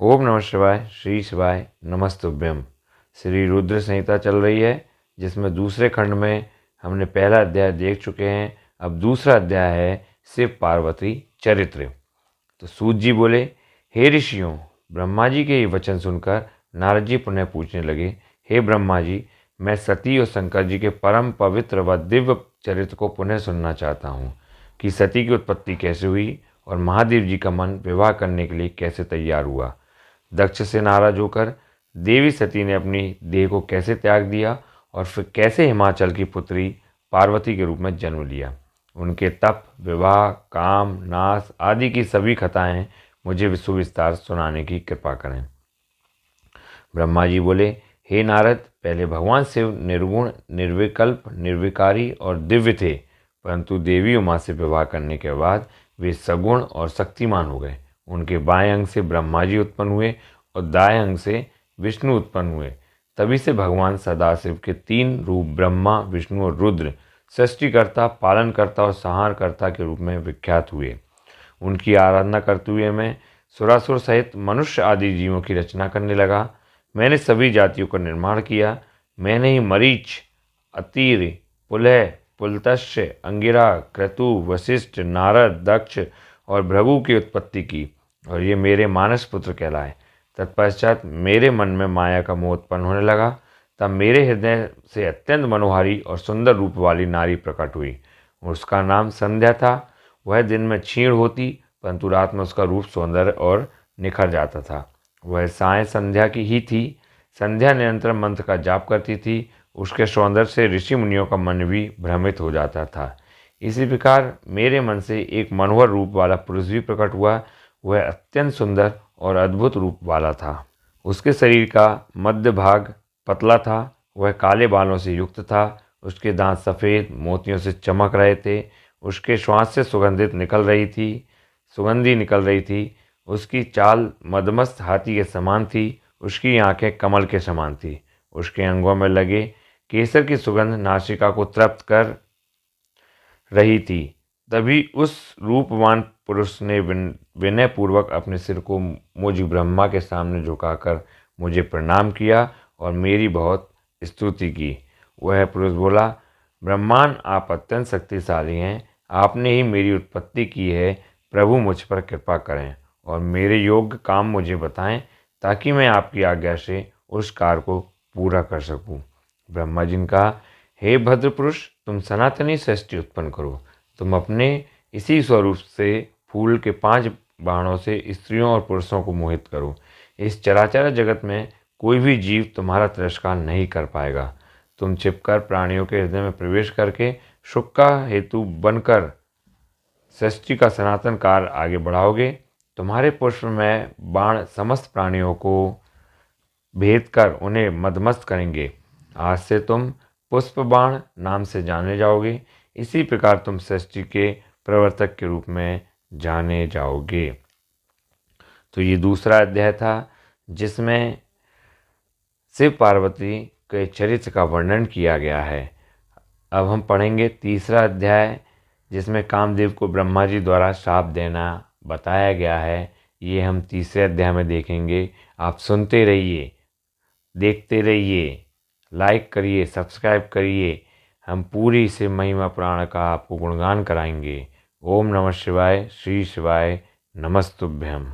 ओम नमः शिवाय, श्री शिवाय नमस्तुभ्यम। श्री रुद्र संहिता चल रही है, जिसमें दूसरे खंड में हमने पहला अध्याय देख चुके हैं। अब दूसरा अध्याय है शिव पार्वती चरित्र। तो सूत जी बोले, हे ऋषियों, ब्रह्मा जी के ये वचन सुनकर नारद जी पुनः पूछने लगे, हे ब्रह्मा जी, मैं सती और शंकर जी के परम पवित्र व दिव्य चरित्र को पुनः सुनना चाहता हूँ कि सती की उत्पत्ति कैसे हुई और महादेव जी का मन विवाह करने के लिए कैसे तैयार हुआ। दक्ष से नाराज होकर देवी सती ने अपनी देह को कैसे त्याग दिया और फिर कैसे हिमाचल की पुत्री पार्वती के रूप में जन्म लिया। उनके तप, विवाह, काम, नाश आदि की सभी कथाएं मुझे सुविस्तार सुनाने की कृपा करें। ब्रह्मा जी बोले, हे नारद, पहले भगवान शिव निर्गुण, निर्विकल्प, निर्विकारी और दिव्य थे, परंतु देवी उमा से विवाह करने के बाद वे सगुण और शक्तिमान हो गए। उनके बाएं अंग से ब्रह्मा जी उत्पन्न हुए और दाएं अंग से विष्णु उत्पन्न हुए। तभी से भगवान सदाशिव के तीन रूप ब्रह्मा, विष्णु और रुद्र सृष्टिकर्ता, पालनकर्ता और संहारकर्ता के रूप में विख्यात हुए। उनकी आराधना करते हुए मैं सुरासुर सहित मनुष्य आदि जीवों की रचना करने लगा। मैंने सभी जातियों का निर्माण किया। मैंने ही मरीच, अतीर, पुलह, पुलतस्य, अंगिरा, क्रतु, वशिष्ठ, नारद, दक्ष और भृगु की उत्पत्ति की और ये मेरे मानस पुत्र कहलाए। तत्पश्चात मेरे मन में माया का मोह उत्पन्न होने लगा। तब मेरे हृदय से अत्यंत मनोहारी और सुंदर रूप वाली नारी प्रकट हुई। उसका नाम संध्या था। वह दिन में क्षीण होती, परंतु रात में उसका रूप सौंदर्य और निखर जाता था। वह साय संध्या की ही थी। संध्या निरंतर मंत्र का जाप करती थी। उसके सौंदर्य से ऋषि मुनियों का मन भी भ्रमित हो जाता था। इसी प्रकार मेरे मन से एक मनोहर रूप वाला पुरुष भी प्रकट हुआ। वह अत्यंत सुंदर और अद्भुत रूप वाला था। उसके शरीर का मध्य भाग पतला था। वह काले बालों से युक्त था। उसके दांत सफ़ेद मोतियों से चमक रहे थे। उसके श्वास से सुगंधी निकल रही थी। उसकी चाल मदमस्त हाथी के समान थी। उसकी आंखें कमल के समान थी। उसके अंगों में लगे केसर की सुगंध नासिका को तृप्त कर रही थी। तभी उस रूपवान पुरुष ने विनयपूर्वक अपने सिर को मुझ ब्रह्मा के सामने झुकाकर मुझे प्रणाम किया और मेरी बहुत स्तुति की। वह पुरुष बोला, ब्रह्मान, आप अत्यंत शक्तिशाली हैं। आपने ही मेरी उत्पत्ति की है। प्रभु, मुझ पर कृपा करें और मेरे योग्य काम मुझे बताएं, ताकि मैं आपकी आज्ञा से उस कार्य को पूरा कर सकूं। ब्रह्मा जी ने कहा, हे भद्र पुरुष, तुम सनातनी सृष्टि उत्पन्न करो। तुम अपने इसी स्वरूप से फूल के 5 बाणों से स्त्रियों और पुरुषों को मोहित करो। इस चराचर जगत में कोई भी जीव तुम्हारा तिरस्कार नहीं कर पाएगा। तुम छिपकर प्राणियों के हृदय में प्रवेश करके सुख का हेतु बनकर सृष्टि का सनातन कार्य आगे बढ़ाओगे। तुम्हारे पुष्प में बाण समस्त प्राणियों को भेद कर उन्हें मदमस्त करेंगे। आज से तुम पुष्प बाण नाम से जाने जाओगे। इसी प्रकार तुम सृष्टि के प्रवर्तक के रूप में जाने जाओगे। तो ये दूसरा अध्याय था, जिसमें शिव पार्वती के चरित्र का वर्णन किया गया है। अब हम पढ़ेंगे तीसरा अध्याय, जिसमें कामदेव को ब्रह्मा जी द्वारा शाप देना बताया गया है। ये हम तीसरे अध्याय में देखेंगे। आप सुनते रहिए, देखते रहिए, लाइक करिए, सब्सक्राइब करिए। हम पूरी शिव महिमा पुराण का आपको गुणगान कराएंगे। ओम नमः शिवाय, श्री शिवाय नमस्तुभ्यम।